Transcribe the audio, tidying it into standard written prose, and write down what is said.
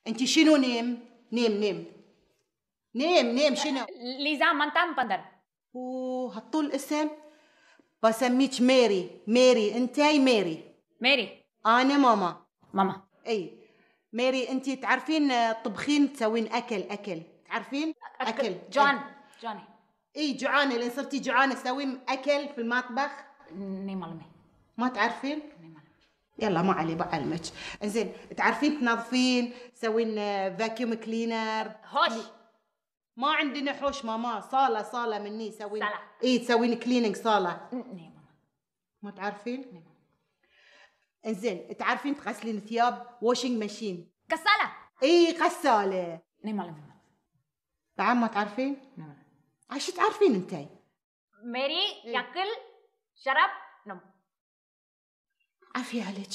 انت شنو نيم؟ نيم شنو؟ ليزا منتام بندر. اوه هالطول اسم؟ بسميك ميري انتي ميري. انا ماما. اي ميري، انت تعرفين طبخين تسوين اكل تعرفين؟ اكل جاني. اي جوعانه، لين صرتي جوعانه تسوين اكل في المطبخ؟ نيمالمي. ما تعرفين؟ يلا ما علي بعلمك. انزين تعرفين تنظفين تسوين فاكيوم كلينر؟ هوش. ما عندنا حوش ماما، صاله مني تسوين. صالة. اي تسوين كليننج صاله. ماما. ما تعرفين؟ انزين تعرفين تغسلين ثياب واشنج ماشين؟ غسالة. اي غساله. نيمالمي. بعد ما تعرفين؟ عايش تعرفين انتي؟ ميري ياكل شرب نوم. عافية عليك.